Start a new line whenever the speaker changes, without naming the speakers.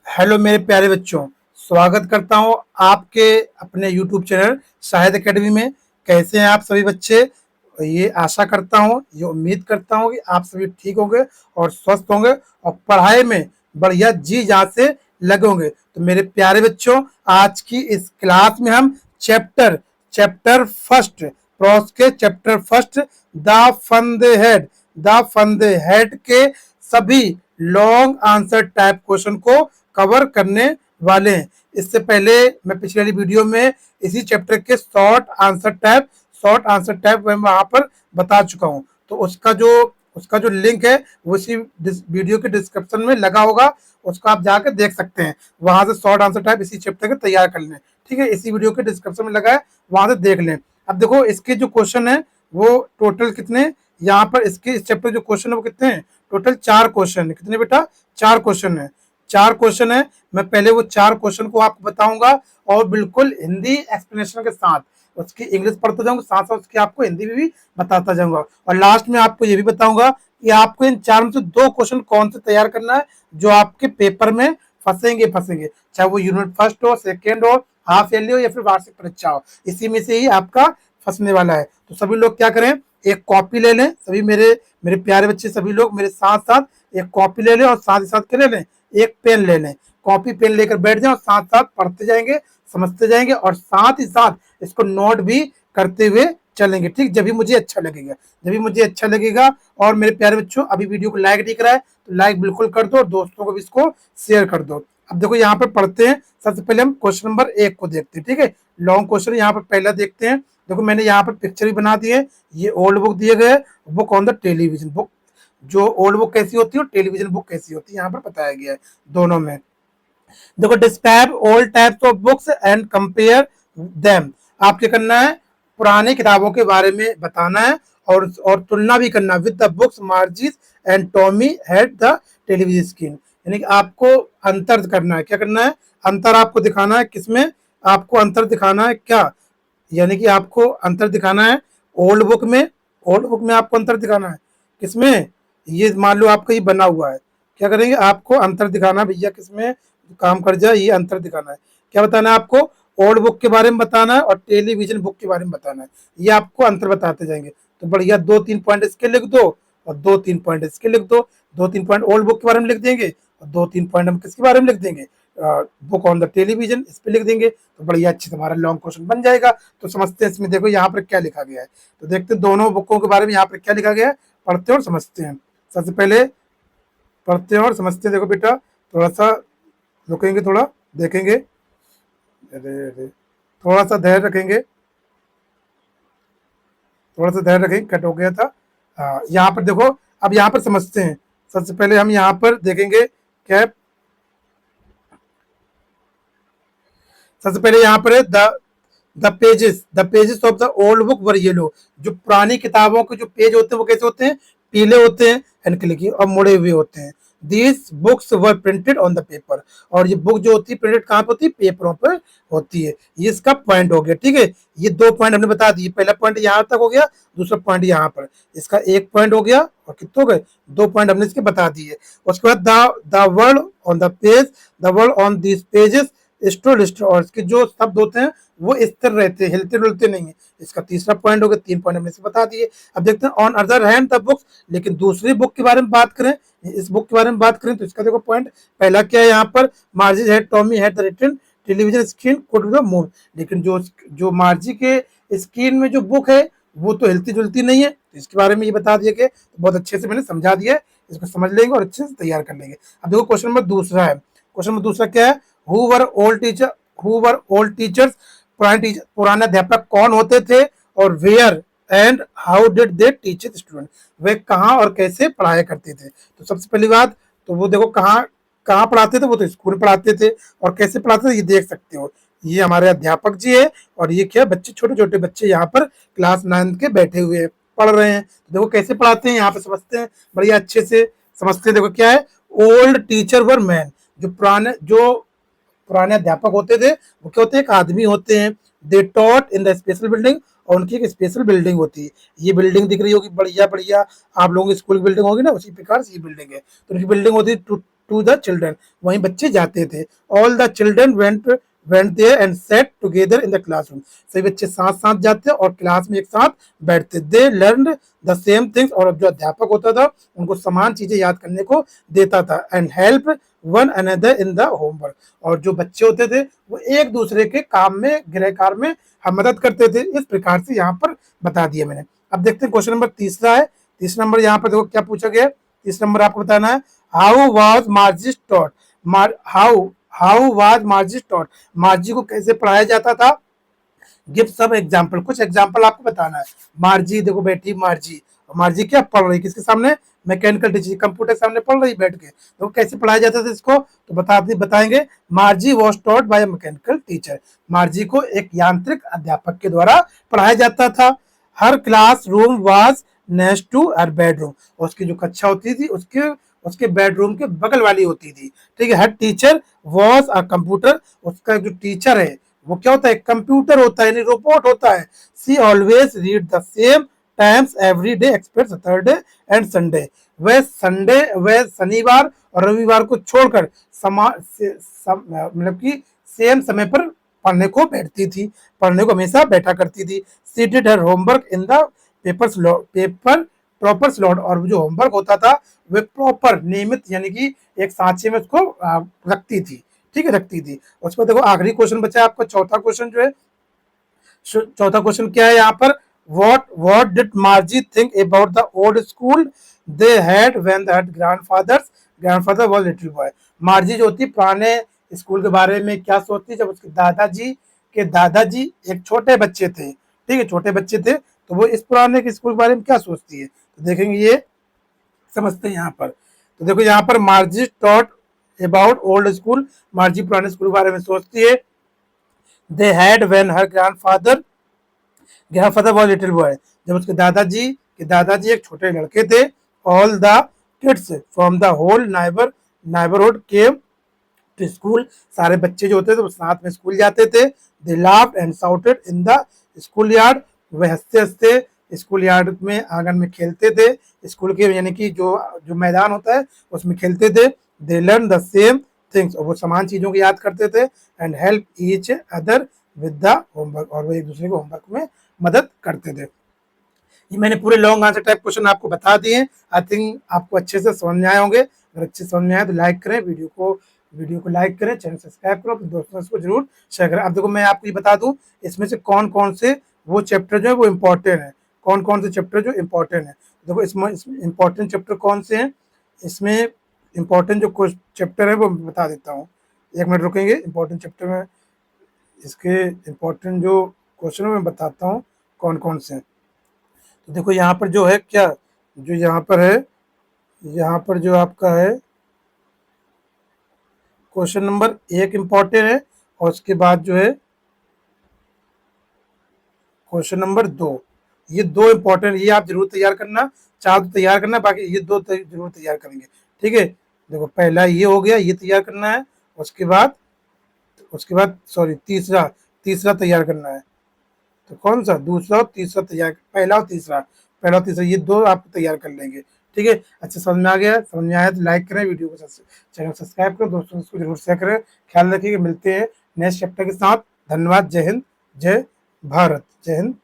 Hello मेरे प्यारे बच्चों, स्वागत करता हूँ आपके अपने यूट्यूब चैनल शाहिद एकेडमी में। कैसे हैं आप सभी बच्चे? ये आशा करता हूँ, ये उम्मीद करता हूँ कि आप सभी ठीक होंगे और स्वस्थ होंगे और पढ़ाई में बढ़िया जी जान से लगे होंगे। तो मेरे प्यारे बच्चों, आज की इस क्लास में हम चैप्टर चैप्टर फर्स्ट प्रोस के चैप्टर फर्स्ट द फंदे हेड के सभी लॉन्ग आंसर टाइप क्वेश्चन को कवर करने वाले हैं। इससे पहले मैं पिछले वाली वीडियो में इसी चैप्टर के शॉर्ट आंसर टाइप मैं वहां पर बता चुका हूं। तो उसका जो लिंक है वो इसी वीडियो के डिस्क्रिप्शन में लगा होगा, उसको आप जाकर देख सकते हैं। वहां से शॉर्ट आंसर टाइप इसी चैप्टर के तैयार कर लें। ठीक है, इसी वीडियो के डिस्क्रिप्शन में लगा है, वहां से देख लें। अब देखो, इसके जो क्वेश्चन है वो टोटल कितने, यहाँ पर इसके इस चैप्टर जो क्वेश्चन है वो कितने हैं? टोटल 4 क्वेश्चन है। कितने बेटा? 4 क्वेश्चन है। 4 क्वेश्चन है। मैं पहले वो 4 क्वेश्चन को आपको बताऊंगा और बिल्कुल हिंदी एक्सप्लेनेशन के साथ उसकी इंग्लिश पढ़ता जाऊंगा, साथ साथ उसकी आपको हिंदी में भी बताता जाऊंगा। और लास्ट में आपको ये भी बताऊंगा कि आपको इन 4 में से 2 क्वेश्चन कौन से तैयार करना है जो आपके पेपर में फंसेंगे, चाहे वो यूनिट फर्स्ट हो, सेकेंड हो, हाफ ईयरली हो या फिर वार्षिक परीक्षा हो, इसी में से ही आपका फंसने वाला है। तो सभी लोग क्या करें, एक कॉपी ले लें। सभी मेरे मेरे प्यारे बच्चे सभी लोग मेरे साथ साथ एक कॉपी ले लें और साथ ही साथ क्या ले लें, एक पेन ले लें। कॉपी पेन लेकर बैठ जाएं और साथ साथ पढ़ते जाएंगे, समझते जाएंगे और साथ ही साथ इसको नोट भी करते हुए चलेंगे। ठीक, जब भी मुझे अच्छा लगेगा, और मेरे प्यारे बच्चों, अभी वीडियो को लाइक दिख रहा है तो लाइक बिल्कुल कर दो और दोस्तों को भी इसको शेयर कर दो। अब देखो, यहाँ पर पढ़ते हैं। सबसे पहले हम क्वेश्चन नंबर 1 को देखते हैं। ठीक है, लॉन्ग क्वेश्चन यहाँ पर पहला देखते हैं। देखो, मैंने यहाँ पर पिक्चर भी बना दी है। ये ओल्ड बुक दिए गए, book on the television book. जो ओल्ड बुक कैसी होती है और टेलीविजन बुक कैसी होती है यहाँ पर बताया गया है दोनों में। देखो, describe old types of books and compare them. आप क्या करना है, पुरानी किताबों के बारे में बताना है और तुलना भी करना with the books merges and Tommy had the television screen. यानी कि आपको अंतर करना है। क्या करना है? अंतर आपको दिखाना है। किसमें आपको अंतर दिखाना है? क्या, यानी कि आपको अंतर दिखाना है ओल्ड बुक में। ओल्ड बुक में आपको अंतर दिखाना है। किसमें? ये मान लो आपका ये बना हुआ है। क्या करेंगे, आपको अंतर दिखाना है भैया। किसमें काम कर जाए, ये अंतर दिखाना है। क्या बताना है आपको? ओल्ड बुक के बारे में बताना है और टेलीविजन बुक के बारे में बताना है। ये आपको अंतर बताते जाएंगे। तो बढ़िया 2-3 पॉइंट इसके लिख दो और 2-3 पॉइंट इसके लिख दो। 2-3 पॉइंट ओल्ड बुक के बारे में लिख देंगे और 2-3 पॉइंट हम किसके बारे में लिख देंगे, बुक ऑन द टेलीविजन, इस पे लिख देंगे। तो बढ़िया अच्छी तुम्हारा लॉन्ग क्वेश्चन बन जाएगा। तो समझते हैं इसमें, देखो यहाँ पर क्या लिखा गया है। तो देखते हैं दोनों बुकों के बारे में यहाँ पर क्या लिखा गया है, पढ़ते हैं और समझते हैं। सबसे पहले पढ़ते हैं और समझते हैं। देखो बेटा, थोड़ा सा रुकेंगे, थोड़ा देखेंगे। अरे थोड़ा सा धैर्य रखेंगे, कट हो गया था। हाँ, यहाँ पर देखो, अब यहाँ पर समझते हैं। सबसे पहले हम यहाँ पर देखेंगे क्या है। सबसे पहले यहाँ पर है the pages of the old book were yellow. जो पुरानी किताबों के जो पेज होते हैं वो कैसे होते हैं? पीले होते हैं एंड क्लिकी और मुड़े हुए होते हैं। These books were printed on the paper. और ये बुक जो होती है प्रिंटेड कहाँ पे होती है? पेपरों पर होती है। ये इसका पॉइंट हो गया। ठीक है, ये 2 पॉइंट हमने बता दिए। पहला पॉइंट यहाँ तक हो गया, दूसरा पॉइंट यहाँ पर। इसका 1 पॉइंट हो गया और कितने हो गए? 2 पॉइंट हमने इसके बता दिए। उसके बाद the word on the page, the word on this pages स्टोलिस्ट, और इसके जो शब्द होते हैं वो स्थिर रहते हैं, हिलते डुलते नहीं है। इसका तीसरा पॉइंट हो गया। 3 पॉइंट हमने से बता दिए। अब देखते हैं on other hand the books. लेकिन दूसरी बुक के बारे में बात करें, इस बुक के बारे में बात करें तो इसका देखो पॉइंट पहला क्या है यहाँ पर, Margie's had Tommy had the written television screen could the move. लेकिन जो जो मार्जी के स्क्रीन में जो बुक है वो तो हिलती जुलती नहीं है। तो इसके बारे में ये बता दिया गया। तो बहुत अच्छे से मैंने समझा दिया है, इसको समझ लेंगे और अच्छे से तैयार कर लेंगे। अब देखो क्वेश्चन नंबर दूसरा है। क्वेश्चन नंबर दूसरा क्या है? Who were old teachers. पुराने अध्यापक कौन होते थे और where and how did they teach student. वे कहाँ और कैसे पढ़ाया करते थे। तो सबसे पहली बात तो वो देखो, कहाँ कहाँ पढ़ाते थे, वो तो स्कूल पढ़ाते थे। और कैसे पढ़ाते थे ये देख सकते हो। ये हमारे अध्यापक जी है और ये क्या, बच्चे, छोटे छोटे बच्चे यहाँ पर क्लास 9 के बैठे हुए हैं, पढ़ रहे हैं। तो देखो कैसे पढ़ाते हैं, यहाँ पे समझते हैं, बढ़िया अच्छे से समझते हैं। देखो क्या है, ओल्ड टीचर वर मैन। जो पुराने अध्यापक होते थे वो क्या होते हैं? एक आदमी होते हैं। They taught in the special building, और उनकी एक स्पेशल बिल्डिंग होती है। ये बिल्डिंग दिख रही होगी बढ़िया बढ़िया, आप लोगों की स्कूल की बिल्डिंग होगी ना, उसी प्रकार से ये बिल्डिंग है। तो उनकी बिल्डिंग होती है to the children, वहीं बच्चे जाते थे. All the children went there and sat together in the classroom. सभी बच्चे साथ साथ जाते और क्लास में एक साथ बैठते. They learned the same things, और जो अध्यापक होता था उनको समान चीजें याद करने को देता था. And help one another in the homework, और जो बच्चे होते थे वो एक दूसरे के काम में, गृह कार्य में हम मदद करते थे. इस प्रकार से यहाँ पर बता दिया मैंने. अब देखते हैं क्वेश्चन नंबर तीसरा है. तीसरा नंबर यहाँ पर देखो क्या पूछा गया. तीसरा नंबर आपको बताना है how was मार्जी taught. How was मार्जी taught, मार्जी को कैसे पढ़ाया जाता था. गिव सब एग्जाम्पल, कुछ एग्जाम्पल आपको बताना है. मार्जी देखो बैठी, मार्जी क्या पढ़ रही, किसके सामने, मैकेनिकल टीचर, कंप्यूटर के सामने पढ़ रही बैठ के. तो कैसे पढ़ाया जाता था इसको, तो बताएंगे Margie was taught by mechanical teacher. Margie को एक यांत्रिक अध्यापक के द्वारा पढ़ाया जाता था. Her classroom was next to her bedroom, उसकी जो कक्षा होती थी उसके बेडरूम के बगल वाली होती थी. ठीक है. हर टीचर वॉज अ कंप्यूटर, उसका जो टीचर है वो क्या होता है, कंप्यूटर होता है, यानी रोबोट होता है. She always read the same times every day expect Saturday and Sunday. वह शनिवार और रविवार को छोड़कर मतलब कि सेम समय पर पढ़ने को बैठती थी, पढ़ने को हमेशा बैठा करती थी. She did her homework in the paper proper slot, और जो होमवर्क होता था वह प्रॉपर नियमित यानी कि एक सांचे में उसको रखती थी. ठीक है, रखती थी. उसको देखो आखिरी क्वेश्चन बचा है आपका, चौथा क्वेश्चन जो है. चौथा क्वेश्चन क्या है यहाँ पर, what did Margie think about the old school they had when their grandfather was little boy. मार्जी जो होती पुराने स्कूल के बारे में क्या सोचती जब उसके दादाजी एक छोटे बच्चे थे. ठीक है, छोटे बच्चे थे, तो वो इस पुराने के स्कूल के बारे में क्या सोचती है, तो देखेंगे, ये समझते हैं यहाँ पर. तो देखो यहाँ पर Margie thought about old school, Margie पुराने स्कूल के बारे में सोचती है. They had when her grandfather was little boy, जब उसके दादाजी एक छोटे लड़के थे. All the kids from the whole neighbourhood came to school, सारे बच्चे जो होते थे वो साथ में स्कूल जाते थे. They laughed and shouted in the school yard, वे हंसते हंसते स्कूल यार्ड में, आंगन में खेलते थे. स्कूल के यानी कि जो मैदान होता है उसमें खेलते थे. They learn the same things, और वो समान चीजों को याद करते थे. And help each other with the homework, और वो एक दूसरे को होमवर्क में मदद करते थे. ये मैंने पूरे लॉन्ग आंसर टाइप क्वेश्चन आपको बता दिए. आई थिंक आपको अच्छे से समझ में आए होंगे. अगर अच्छे समझ में आए तो लाइक करें, वीडियो को लाइक करें, चैनल सब्सक्राइब करो, अपने दोस्तों को जरूर शेयर करें. अब देखो मैं आपको ये बता दूं इसमें से कौन कौन से वो चैप्टर जो है वो इम्पोर्टेंट है, कौन कौन से चैप्टर जो इम्पोर्टेंट है. देखो इसमें इम्पोर्टेंट चैप्टर कौन से हैं, इसमें इम्पोर्टेंट जो चैप्टर है वो बता देता हूँ. एक मिनट रुकेंगे. इम्पोर्टेंट चैप्टर में इसके इम्पोर्टेंट जो क्वेश्चन मैं बताता हूँ कौन कौन से हैं. तो देखो यहाँ पर जो है क्या, जो यहाँ पर है, यहाँ पर जो आपका है क्वेश्चन नंबर 1 इम्पोर्टेंट है, और उसके बाद जो है क्वेश्चन नंबर 2, ये 2 इम्पोर्टेंट, ये आप जरूर तैयार करना, 4 तो तैयार करना, बाकी ये 2 जरूर तैयार करेंगे. ठीक है. देखो पहला ये हो गया, ये तैयार करना है. उसके बाद सॉरी तीसरा तैयार करना है. तो कौन सा, दूसरा और तीसरा तैयार, पहला और तीसरा ये 2 आप तैयार कर लेंगे. ठीक है. अच्छा समझ में आया तो लाइक करें, वीडियो को चैनल सब्सक्राइब करें, दोस्तों को जरूर शेयर करें. ख्याल रखिए. मिलते हैं नेक्स्ट चैप्टर के साथ. धन्यवाद. जय हिंद, जय भारत. जय हिंद.